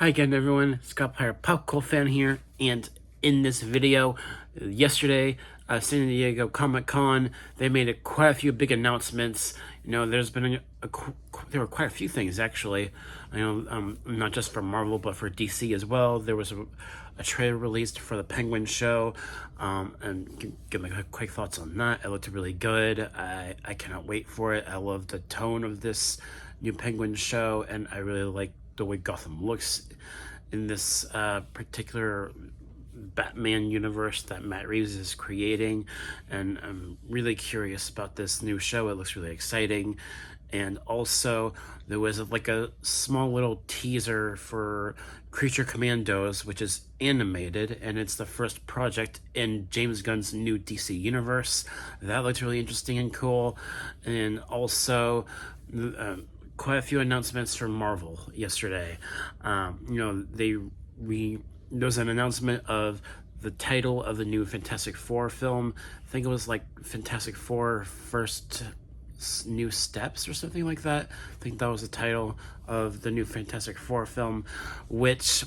Hi again everyone, Scott Pyre Pop Cool Fan here, and in this video, yesterday, San Diego Comic-Con, they made quite a few big announcements. You know, there's been there were quite a few things actually. Not just for Marvel, but for DC as well. There was a trailer released for the Penguin show, and give my quick thoughts on that. It looked really good. I cannot wait for it. I love the tone of this new Penguin show, and I really like the way Gotham looks in this particular Batman universe that Matt Reeves is creating, and I'm really curious about this new show. It looks really exciting. And also there was like a small little teaser for Creature Commandos, which is animated, and it's the first project in James Gunn's new DC universe. That looked really interesting and cool. And also quite a few announcements from Marvel yesterday. There was an announcement of the title of the new Fantastic Four film. I think it was like Fantastic Four First New Steps or something like that. I think that was the title of the new Fantastic Four film, which,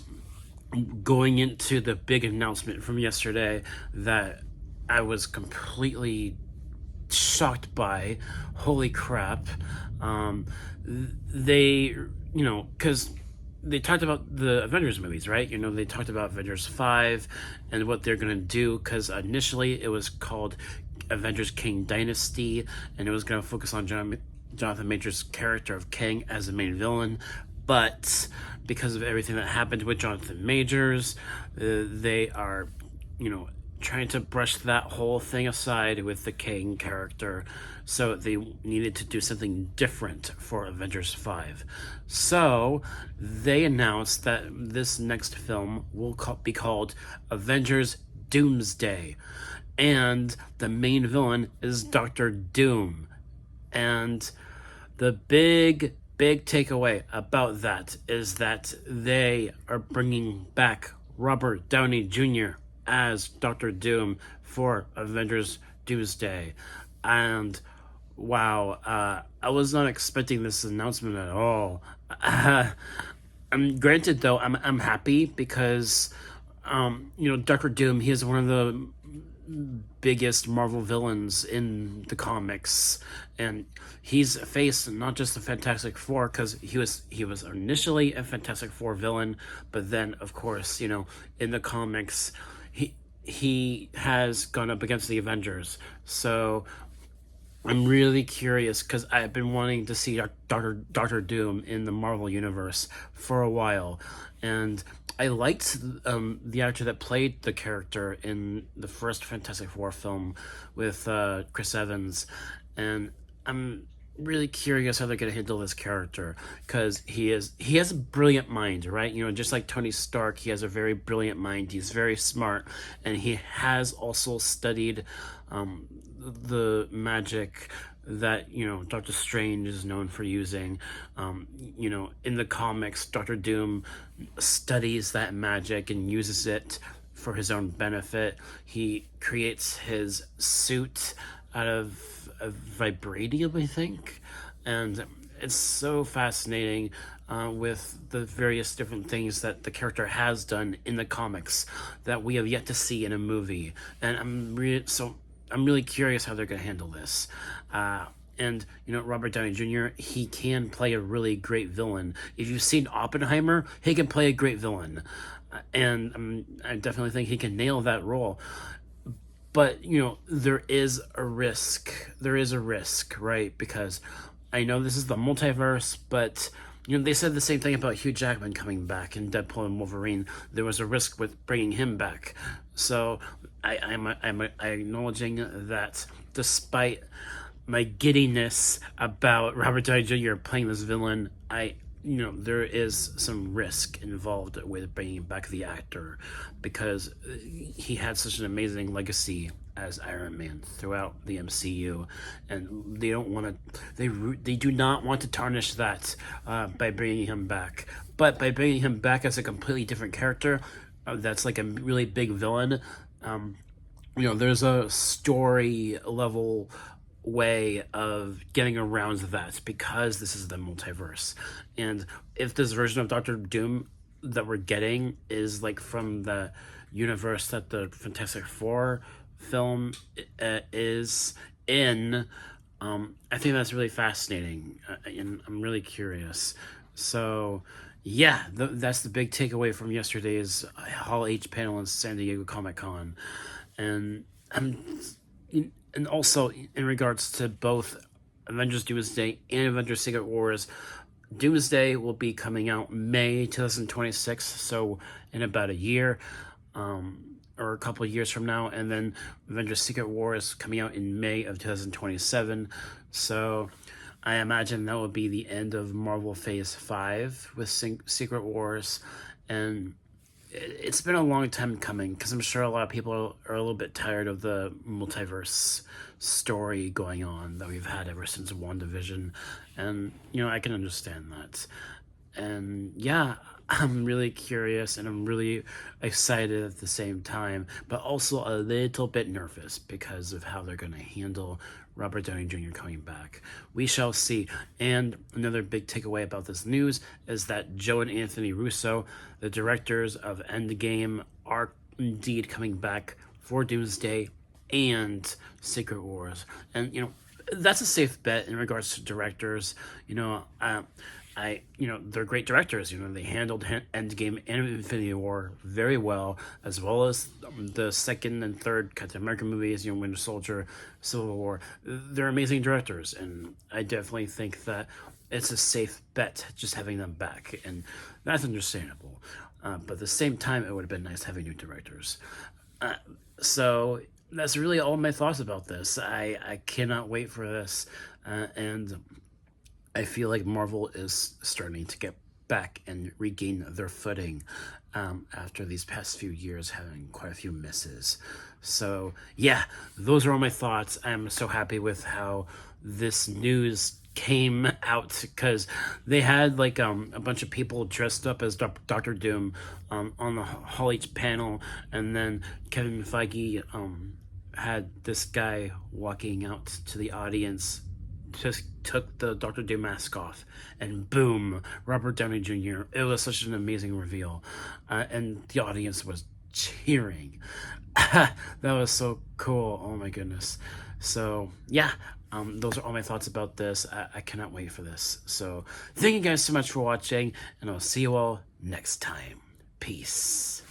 going into the big announcement from yesterday that I was completely shocked by. Holy crap. Because they talked about the Avengers movies, right? They talked about Avengers 5 and what they're going to do, because initially it was called Avengers King Dynasty, and it was going to focus on Jonathan Majors' character of King as the main villain. But because of everything that happened with Jonathan Majors, they are, trying to brush that whole thing aside with the King character, so they needed to do something different for Avengers 5. So they announced that this next film will be called Avengers Doomsday, and the main villain is Dr. Doom. And the big takeaway about that is that they are bringing back Robert Downey Jr. as Dr. Doom for Avengers Doomsday. And wow, I was not expecting this announcement at all. Granted though, I'm happy because Dr. Doom, he is one of the biggest Marvel villains in the comics, and he's faced not just the Fantastic Four, because he was initially a Fantastic Four villain, but then of course, in the comics he has gone up against the Avengers. So I'm really curious, because I've been wanting to see Doctor Doom in the Marvel Universe for a while, and I liked the actor that played the character in the first Fantastic Four film with Chris Evans, and I'm really curious how they're going to handle this character, because he has a brilliant mind, right? Just like Tony Stark, he has a very brilliant mind. He's very smart, and he has also studied the magic that Doctor Strange is known for using. In the comics, Doctor Doom studies that magic and uses it for his own benefit. He creates his suit out of vibranium, I think, and it's so fascinating with the various different things that the character has done in the comics that we have yet to see in a movie, and I'm really curious how they're going to handle this. And Robert Downey Jr., he can play a really great villain. If you've seen Oppenheimer, he can play a great villain, and I definitely think he can nail that role. But there is a risk. There is a risk, right? Because I know this is the multiverse, but they said the same thing about Hugh Jackman coming back in Deadpool and Wolverine. There was a risk with bringing him back. So I'm acknowledging that, despite my giddiness about Robert Downey Jr. playing this villain, there is some risk involved with bringing back the actor, because he had such an amazing legacy as Iron Man throughout the MCU, and they do not want to tarnish that by bringing him back. But by bringing him back as a completely different character, that's like a really big villain, there's a story level way of getting around that, because this is the multiverse. And if this version of Doctor Doom that we're getting is like from the universe that the Fantastic Four film is in. I think that's really fascinating, and I'm really curious. So, yeah, that's the big takeaway from yesterday's Hall H panel in San Diego Comic Con, and and also in regards to both Avengers Doomsday and Avengers Secret Wars. Doomsday will be coming out May 2026, so in about a year, or a couple of years from now, and then Avengers Secret Wars is coming out in May of 2027. So I imagine that will be the end of Marvel Phase 5 with Secret Wars, and it's been a long time coming because I'm sure a lot of people are a little bit tired of the multiverse story going on that we've had ever since WandaVision, and I can understand that. And yeah, I'm really curious and I'm really excited at the same time, but also a little bit nervous because of how they're going to handle Robert Downey Jr. coming back. We shall see. And another big takeaway about this news is that Joe and Anthony Russo, the directors of Endgame, are indeed coming back for Doomsday and Secret Wars. And, that's a safe bet in regards to directors. They're great directors. They handled Endgame and Infinity War very well, as well as the second and third Captain America movies, Winter Soldier, Civil War. They're amazing directors, and I definitely think that it's a safe bet just having them back, and that's understandable. But at the same time, it would have been nice having new directors. So that's really all my thoughts about this. I cannot wait for this, and I feel like Marvel is starting to get back and regain their footing after these past few years having quite a few misses. So yeah, those are all my thoughts. I'm so happy with how this news came out because they had like a bunch of people dressed up as Doctor Doom on the Hall H panel, and then Kevin Feige had this guy walking out to the audience, just took the Doctor Doom mask off, and boom, Robert Downey Jr. It was such an amazing reveal, and the audience was cheering. That was so cool. Oh my goodness. So yeah, those are all my thoughts about this. I cannot wait for this. So thank you guys so much for watching, and I'll see you all next time. Peace.